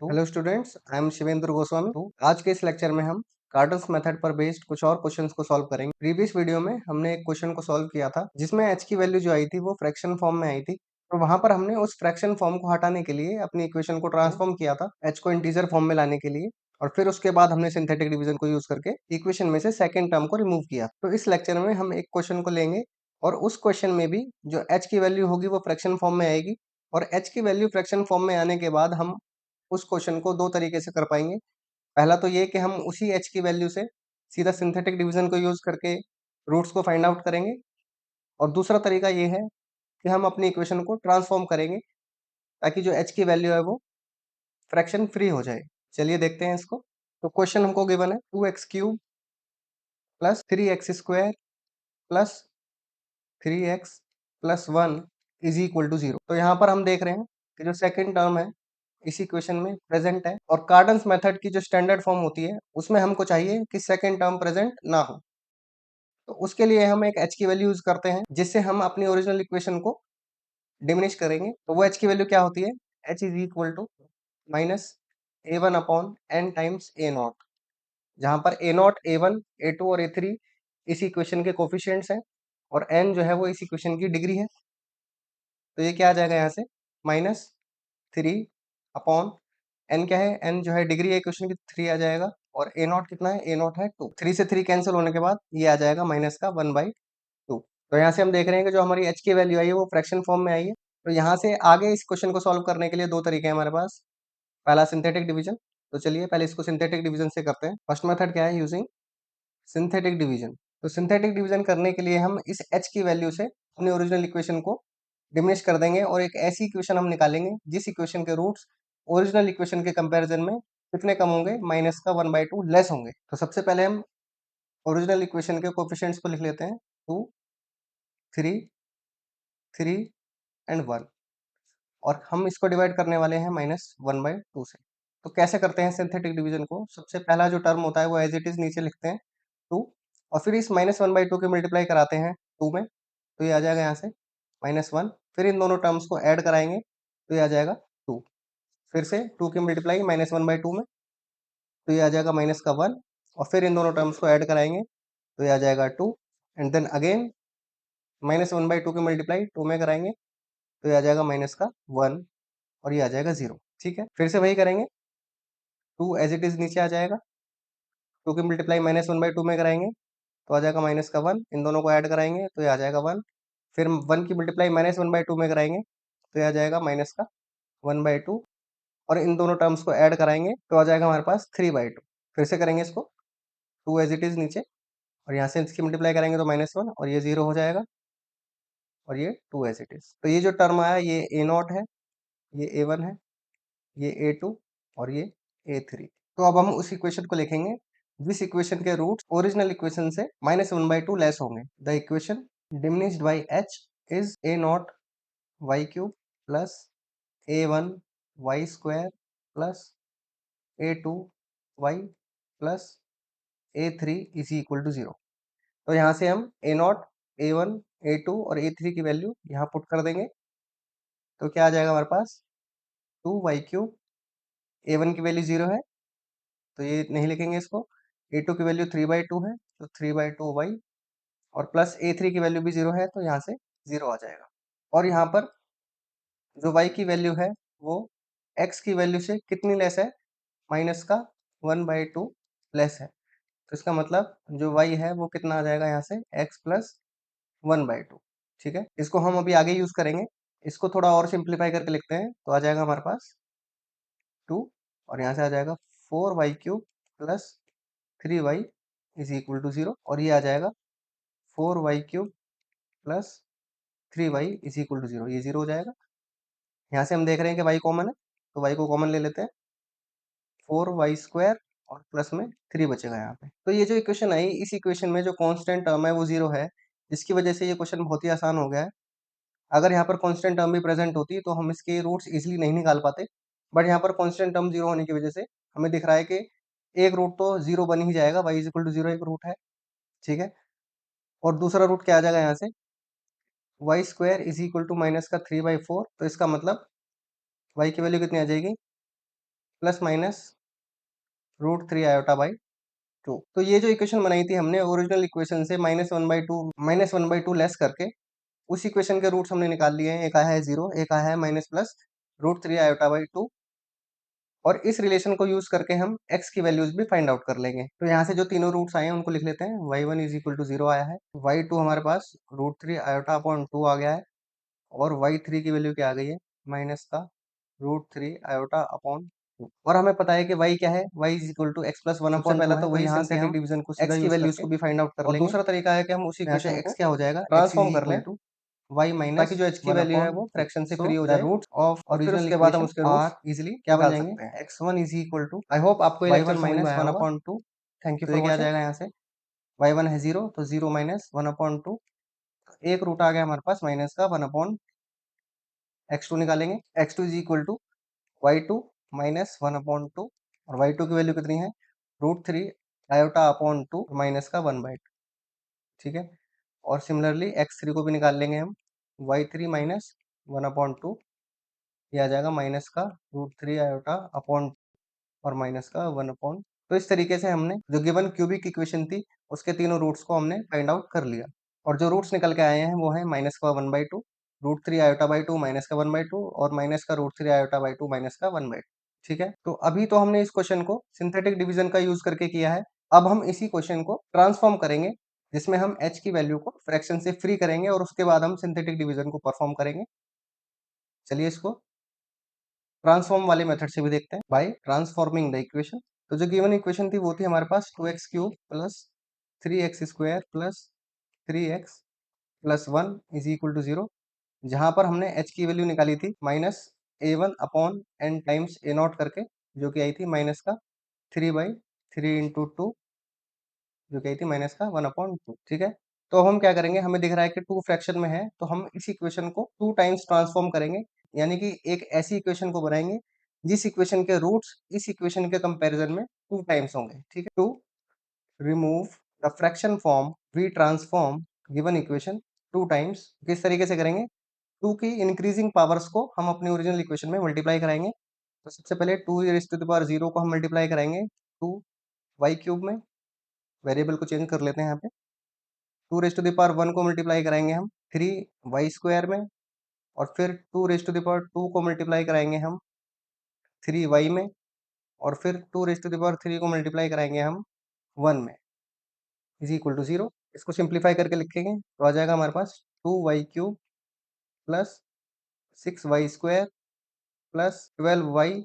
Hello students, I am Shivendra Goswami. तो आज के इस लेक्चर में हम कार्टन्स मेथड पर बेस्ड कुछ और क्वेश्चंस को सॉल्व करेंगे। प्रीवियस वीडियो में हमने एक क्वेश्चन को सॉल्व किया था जिसमें h की वैल्यू जो आई थी वो फ्रैक्शन फॉर्म में आई थी। तो वहां पर हमने उस फ्रैक्शन फॉर्म को हटाने के लिए अपनी इक्वेशन को ट्रांसफॉर्म किया था h को इंटीजर फॉर्म में लाने के लिए, और फिर उसके बाद हमने सिंथेटिक डिवीजन को यूज करके इक्वेशन में से सेकंड टर्म को रिमूव किया। तो इस लेक्चर में हम एक क्वेश्चन को लेंगे और उस क्वेश्चन में भी जो h की वैल्यू होगी वो फ्रैक्शन फॉर्म में आएगी, और h की वैल्यू फ्रैक्शन फॉर्म में आने के बाद हम उस क्वेश्चन को दो तरीके से कर पाएंगे। पहला तो ये कि हम उसी h की वैल्यू से सीधा सिंथेटिक डिवीजन को यूज करके रूट्स को फाइंड आउट करेंगे, और दूसरा तरीका ये है कि हम अपनी इक्वेशन को ट्रांसफॉर्म करेंगे ताकि जो h की वैल्यू है वो फ्रैक्शन फ्री हो जाए। चलिए देखते हैं इसको। तो क्वेश्चन हमको गिवन है 2x³ plus 3x² plus 3x+1 is equal to 0। तो यहाँ पर हम देख रहे हैं कि जो सेकंड टर्म है इस इक्वेशन में प्रेजेंट है, और कार्डन्स मेथड की जो स्टैंडर्ड फॉर्म होती है उसमें हमको चाहिए कि सेकंड टर्म प्रेजेंट ना हो। तो उसके लिए हम एक h की वैल्यू यूज करते हैं जिससे हम अपनी ओरिजिनल इक्वेशन को डिमिनिश करेंगे। तो वो h की वैल्यू क्या होती है? h is equal to minus a1 upon n times a0, जहां पर a0 a1 a2 और a3 इस इक्वेशन के कोफिशिएंट्स हैं, और n जो है वो इस इक्वेशन की डिग्री है। तो ये क्या आ जाएगा यहाँ से? -3 अपॉन n क्या है? n जो है डिग्री है क्वेश्चन की, 3 आ जाएगा, और a0 कितना है? a0 है 2। 3 से 3 कैंसिल होने के बाद ये आ जाएगा माइनस का 1/2। तो यहाँ से हम देख रहे हैं कि जो हमारी h की वैल्यू आई है वो फ्रैक्शन फॉर्म में आई है। तो यहाँ से आगे इस क्वेश्चन को सॉल्व करने के लिए दो तरीके हैं हमारे पास। पहला सिंथेटिक डिवीजन। तो चलिए पहले इसको सिंथेटिक डिवीजन से करते हैं। फर्स्ट मेथड क्या है? Using synthetic division. तो सिंथेटिक डिवीजन करने के लिए हम इस h की वैल्यू से अपनी ओरिजिनल इक्वेशन को डिमिनिश कर देंगे, और एक ऐसी इक्वेशन हम निकालेंगे जिस इक्वेशन के रूट्स ओरिजिनल इक्वेशन के कंपैरिजन में कितने कम होंगे? माइनस का 1/2 लेस होंगे। तो सबसे पहले हम ओरिजिनल इक्वेशन के कोफिशिएंट्स को लिख लेते हैं, 2 3 3 एंड 1, और हम इसको डिवाइड करने वाले हैं -1/2 से। तो कैसे करते हैं सिंथेटिक डिवीजन को? सबसे पहला जो टर्म होता है वो एज इट इज नीचे लिखते हैं 2, और फिर इस -1/2 के मल्टीप्लाई कराते हैं 2 में, तो ये आ जाएगा यहाँ से -1। फिर इन दोनों टर्म्स को ऐड कराएंगे तो ये आ जाएगा 2। फिर से 2 की मल्टीप्लाई -1/2 में, तो ये आ जाएगा माइनस का 1, और फिर इन दोनों टर्म्स को ऐड कराएंगे तो ये आ जाएगा 2, एंड देन अगेन -1/2 की मल्टीप्लाई 2 में कराएंगे तो ये आ जाएगा माइनस का 1, और ये आ जाएगा 0। ठीक है, फिर से वही करेंगे, 2 एज इट इज नीचे आ जाएगा, 2 की मल्टीप्लाई -1/2 में कराएंगे तो आ जाएगा माइनस का 1, इन दोनों को ऐड कराएंगे तो ये आ जाएगा 1। फिर 1 की मल्टीप्लाई -1/2 में कराएंगे तो ये आ जाएगा माइनस का 1/2, और इन दोनों टर्म्स को ऐड कराएंगे तो आ जाएगा हमारे पास 3/2। फिर से करेंगे इसको, 2 एज इट इज नीचे, और यहाँ से इसकी मल्टीप्लाई करेंगे तो -1, और ये 0 हो जाएगा, और ये 2 एज इट इज। तो ये जो टर्म आया ये a0 है, ये a1 है, ये a2 और ये a3। तो अब हम उस इक्वेशन को लिखेंगे जिस इक्वेशन के रूट्स ओरिजिनल इक्वेशन से -1/2 लेस होंगे। The equation diminished by h is a0 y³ plus a1 y² plus a2 y plus a3 is equal to 0। तो यहाँ से हम a0 a1 a2 और a3 की वैल्यू यहाँ पुट कर देंगे, तो क्या आ जाएगा हमारे पास? 2y³ a1 की वैल्यू 0 है तो ये नहीं लिखेंगे इसको, a2 की वैल्यू 3/2 है तो 3/2y, और प्लस a3 की वैल्यू भी 0 है तो यहाँ से 0 आ जाएगा। और यहाँ पर जो y की वैल्यू है वो x की वैल्यू से कितनी लेस है? माइनस का 1/2 लेस है। तो इसका मतलब जो y है वो कितना आ जाएगा यहाँ से? x plus 1/2। ठीक है, इसको हम अभी आगे यूज करेंगे। इसको थोड़ा और सिंप्लीफाई करके लिखते हैं तो आ जाएगा हमारे पास 2, और यहाँ से आ जाएगा 4y³ plus 3y is equal to 0, और ये आ जाएगा 4y³ plus 3y is equal to 0, ये 0 हो जाएगा। यहाँ से हम देख रहे हैं कि y कॉमन है तो y को कॉमन ले लेते हैं, 4y² और प्लस में 3 बचेगा यहाँ पे। तो ये जो इक्वेशन आई, इस इक्वेशन में जो कांस्टेंट टर्म है वो 0 है, जिसकी वजह से ये क्वेश्चन बहुत ही आसान हो गया है। अगर यहाँ पर कांस्टेंट टर्म भी प्रेजेंट होती तो हम इसके रूट्स इजीली नहीं निकाल पाते, बट यहाँ पर कांस्टेंट टर्म 0 होने की वजह से हमें दिख रहा है कि एक रूट तो 0 बन ही जाएगा, y इज इक्वल टू 0 एक रूट है। ठीक है, और दूसरा रूट क्या आ जाएगा यहाँ से? y² is equal to minus का 3/4, तो इसका मतलब y की वैल्यू कितनी आ जाएगी? Plus minus √3 iota by 2। तो ये जो इक्वेशन बनाई थी हमने ओरिजिनल इक्वेशन से -1/2 लेस करके उस इक्वेशन के रूट्स हमने निकाल लिए हैं। एक आया है 0, एक आया है माइनस प्लस √3 आयोटा बाई 2, और इस रिलेशन को यूज करके हम x की वैल्यूज भी फाइंड आउट कर लेंगे। तो यहाँ से जो तीनों रूट्स आए हैं उनको लिख लेते हैं। y1 इज इक्वल टू 0 आया है, y2 हमारे पास √3 आयोटा अपॉन 2 आ गया है, और y3 की वैल्यू क्या आ गई है, माइनस का √3 आयोटा अपॉन 2। और हमें पता है कि y क्या है, y is equal to x plus one upon पहला तो वही सिंथेटिक डिवीजन को सीधा x की वैल्यूज को भी फाइंड आउट कर लेंगे। और दूसरा तरीका है कि हम उसी इक्वेशन को x क्या हो जाएगा, ट्रांसफॉर्म कर लें y माइनस, ताकि जो h की वैल्यू है वो फ्रैक्शन से फ्री हो जाए, रूट ऑफ, और फिर उसके बाद हम उसके रूट्स इजीली क्या बन जाएंगे, x1 is equal to, I hope आपको ये lecture minus 1/2। Thank you for watching. आ जाएगा यहाँ से y1 है 0, तो 0 माइनस 1/2, एक रूट आ गया हमारे पास माइनस का 1/x2 निकालेंगे। x2 is equal to y2 minus 1/2, और y2 की वैल्यू कितनी है, √3 आयोटा अपॉन 2 माइनस का 1/2। ठीक है, और सिमिलरली x3 को भी निकाल लेंगे हम, y3 माइनस 1/2, ये आ जाएगा माइनस का √3 आयोटा अपॉन और माइनस का 1/। तो इस तरीके से हमने जो गिवन क्यूबिक इक्वेशन थी उसके तीनों रूट्स को हमने फाइंड आउट कर लिया, और जो रूट्स निकल के आए हैं वो है माइनस का 1/2, √3 आयोटा बाई 2 माइनस का 1/2, और माइनस का √3 आयोटा बाई 2 माइनस का 1/2। ठीक है, तो अभी तो हमने इस क्वेश्चन को सिंथेटिक डिवीजन का यूज करके किया है। अब हम इसी क्वेश्चन को ट्रांसफॉर्म करेंगे, जिसमें हम h की वैल्यू को फ्रैक्शन से फ्री करेंगे, और उसके बाद हम सिंथेटिक डिवीजन को परफॉर्म करेंगे। चलिए इसको ट्रांसफॉर्म वाले मेथड से भी देखते हैं, बाय ट्रांसफॉर्मिंग द इक्वेशन। तो जो गिवन इक्वेशन थी वो थी हमारे पास 2x³ plus 3x² plus 3x plus 1 is equal to 0, जहां पर हमने h की वैल्यू निकाली थी minus a1 upon n times a0 करके, जो कि आई थी माइनस का 3/3 इंटू 2, जो कि आई थी माइनस का 1/2। ठीक है, तो अब हम क्या करेंगे, हमें दिख रहा है कि 2 फ्रैक्शन में है, तो हम इस इक्वेशन को 2 टाइम्स ट्रांसफॉर्म करेंगे, यानी कि एक ऐसी इक्वेशन को बनाएंगे जिस इक्वेशन के रूट्स इस इक्वेशन के कंपैरिजन में 2 टाइम्स होंगे। ठीक है, to remove the fraction form we transform given equation 2 times. किस तरीके से करेंगे, 2 की इंक्रीजिंग पावर्स को हम अपनी ओरिजिनल इक्वेशन में मल्टीप्लाई कराएंगे। तो सबसे पहले 2 को हम मल्टीप्लाई कराएंगे 2y³ में, वेरिएबल को चेंज कर लेते हैं यहाँ पे। 2 1 को मल्टीप्लाई कराएंगे हम 3y² में, और फिर 2 को मल्टीप्लाई कराएंगे हम 3y में, और फिर 2 को मल्टीप्लाई कराएंगे हम 1 में, इज इक्वल टू 0। इसको सिंप्लीफाई करके लिखेंगे तो आ जाएगा हमारे पास 2y³ plus 6y² plus 12y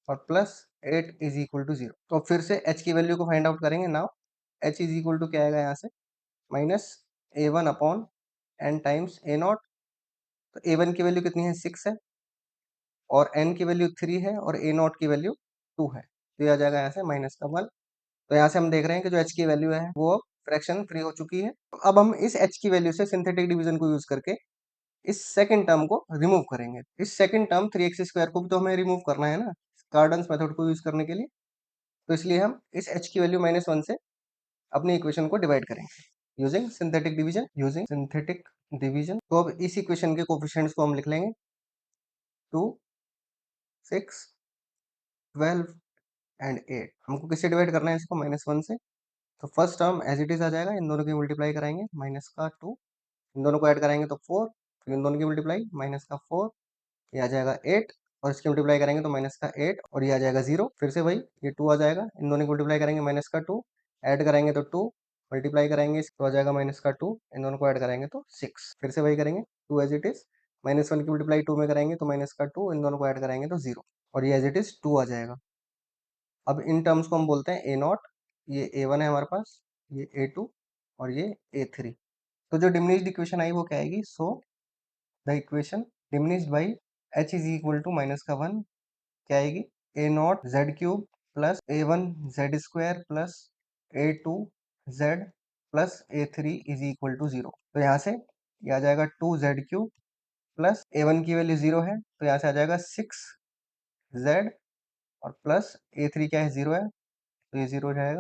और प्लस 8 इज इक्वल टू 0। तो फिर से h की वैल्यू को फाइंड आउट करेंगे। Now h is equal to क्या आएगा यहाँ से, minus a1 upon n times a0। तो a1 की वैल्यू कितनी है, 6 है, और n की वैल्यू 3 है, और a0 की वैल्यू 2 है, तो ये आ जाएगा यहाँ से माइनस का 1। तो यहाँ से हम देख रहे हैं कि जो h की वैल्यू है वो अब फ्रैक्शन फ्री हो चुकी है। तो अब हम इस h की वैल्यू से सिंथेटिक डिवीजन को यूज करके इस सेकंड टर्म को रिमूव करेंगे। इस सेकंड टर्म 3x² को भी तो हमें रिमूव करना है ना, कार्डन्स मेथड को यूज करने के लिए। तो इसलिए हम इस h की वैल्यू -1 से अपनी इक्वेशन को डिवाइड करेंगे यूजिंग सिंथेटिक डिवीजन। तो अब इस इक्वेशन के कोफिशिएंट्स को हम लिख लेंगे 2, 6, 12 एंड 8। हमको किससे डिवाइड करना है इसको, -1 से। तो first term as it is आ जाएगा, इन दोनों की मल्टीप्लाई कराएंगे माइनस का 2, इन दोनों को ऐड कराएंगे तो 4, फिर इन दोनों की मल्टीप्लाई माइनस का 4, ये आ जाएगा 8, और इसकी मल्टीप्लाई करेंगे तो माइनस का 8, और ये आ जाएगा 0। फिर से वही ये 2 आ जाएगा, इन दोनों की मल्टीप्लाई करेंगे माइनस का 2, ऐड कराएंगे तो 2, मल्टीप्लाई करेंगे तो आ जाएगा माइनस का 2, इन दोनों को ऐड कराएंगे तो 6। फिर से वही करेंगे 2 एज इट इज, -1 की मल्टीप्लाई 2 में कराएंगे तो माइनस का 2, इन दोनों को ऐड कराएंगे तो 0, और ये एज इट इज 2 आ जाएगा। अब इन टर्म्स को हम बोलते हैं a0, ये a1 है हमारे पास, ये a2 और ये a3। तो जो डिमिनिश्ड इक्वेशन आई वो क्या आएगी, so the equation diminished by h is equal to minus का 1 क्या आएगी, a0z³ plus a1z² plus a2z plus a3 is equal to 0। तो यहाँ से ये आ जाएगा 2z³ प्लस a1 की वैल्यू 0 है, तो यहाँ से आ जाएगा 6z, और प्लस a3 क्या है, 0 है, तो ये 0 हो जाएगा।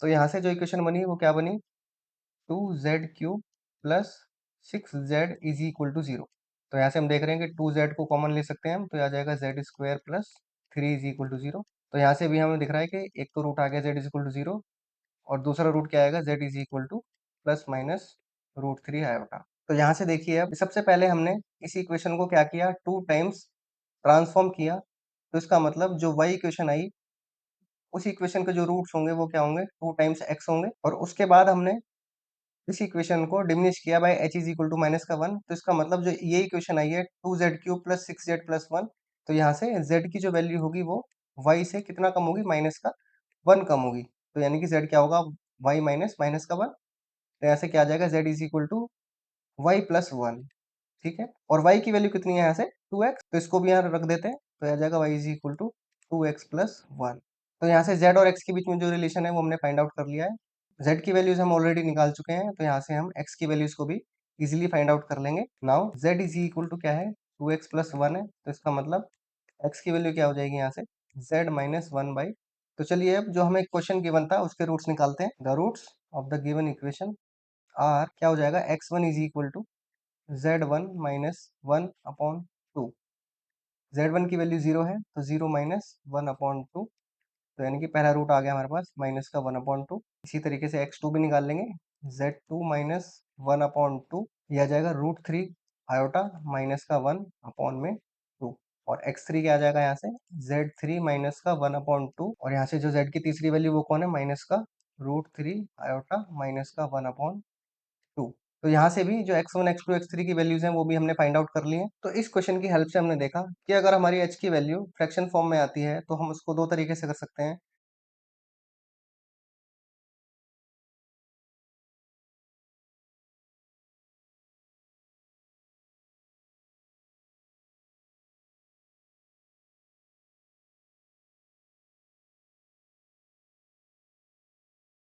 तो यहाँ से जो इक्वेशन बनी वो क्या बनी, 2z³ plus 6z is equal to 0। तो यहाँ से हम देख रहे हैं कि 2z को कॉमन ले सकते हैं हम, तो आ जाएगा z² plus 3 is equal to 0। तो यहाँ से भी हमें दिख रहा है कि एक तो रूट आ गया z इज इक्वल टू 0 और दूसरा रूट क्या आएगा z is equal to plus minus root 3 iota. तो यहाँ से देखिए अब सबसे पहले हमने इस इक्वेशन को क्या किया, 2 टाइम्स ट्रांसफॉर्म किया। तो इसका मतलब जो y इक्वेशन आई उस इक्वेशन के जो रूट्स होंगे वो क्या होंगे, 2 टाइम्स x होंगे। और उसके बाद हमने इस इक्वेशन को डिमिनिश किया by h is equal to minus का 1। तो इसका मतलब जो ये इक्वेशन आई है 2z cube plus 6z plus 1, तो यहाँ से z की जो वैल्यू होगी वो y से कितना कम होगी, माइनस का 1 कम होगी। तो यानी कि z क्या होगा, y माइनस माइनस का 1। तो यहाँ से क्या आ जाएगा, z is equal to y plus 1। ठीक है, और y की वैल्यू कितनी है यहाँ से 2x, तो इसको भी यहाँ रख देते हैं। तो आ जाएगा y is equal to 2x plus 1। तो यहाँ से z और x के बीच में जो रिलेशन है वो हमने फाइंड आउट कर लिया है। z की वैल्यूज हम ऑलरेडी निकाल चुके हैं, तो यहाँ से हम x की वैल्यूज को भी इजीली फाइंड आउट कर लेंगे। Now z is equal to क्या है, 2x प्लस 1 है। तो इसका मतलब x की वैल्यू क्या हो जाएगी यहाँ से, z माइनस 1 बाई। तो चलिए अब जो हमें क्वेश्चन गिवन था उसके रूट्स निकालते हैं। The roots of the given equation are, क्या हो जाएगा, x1 is equal to z1 minus 1 upon 2। z1 की वैल्यू 0 है तो 0 माइनस 1 अपॉन 2। तो यानी कि पहला रूट आ गया हमारे पास माइनस का 1 अपॉन 2। इसी तरीके से x2 भी निकाल लेंगे, z2 माइनस 1 अपॉन 2। यह आ जाएगा रूट 3 आयोटा माइनस का 1 अपॉन में 2। और x3 क्या आ जाएगा यहाँ से, z3 माइनस का 1 अपॉन 2। और यहाँ से जो z की तीसरी वैल्यू वो कौन है, माइनस का रूट 3 आयोटा माइनस का 1 अपॉन 2। तो यहाँ से भी जो x1, x2, x3 की वैल्यूज हैं वो भी हमने फाइंड आउट कर ली हैं। तो इस क्वेश्चन की हेल्प से हमने देखा कि अगर हमारी h की वैल्यू फ्रैक्शन फॉर्म में आती है तो हम उसको दो तरीके से कर सकते हैं।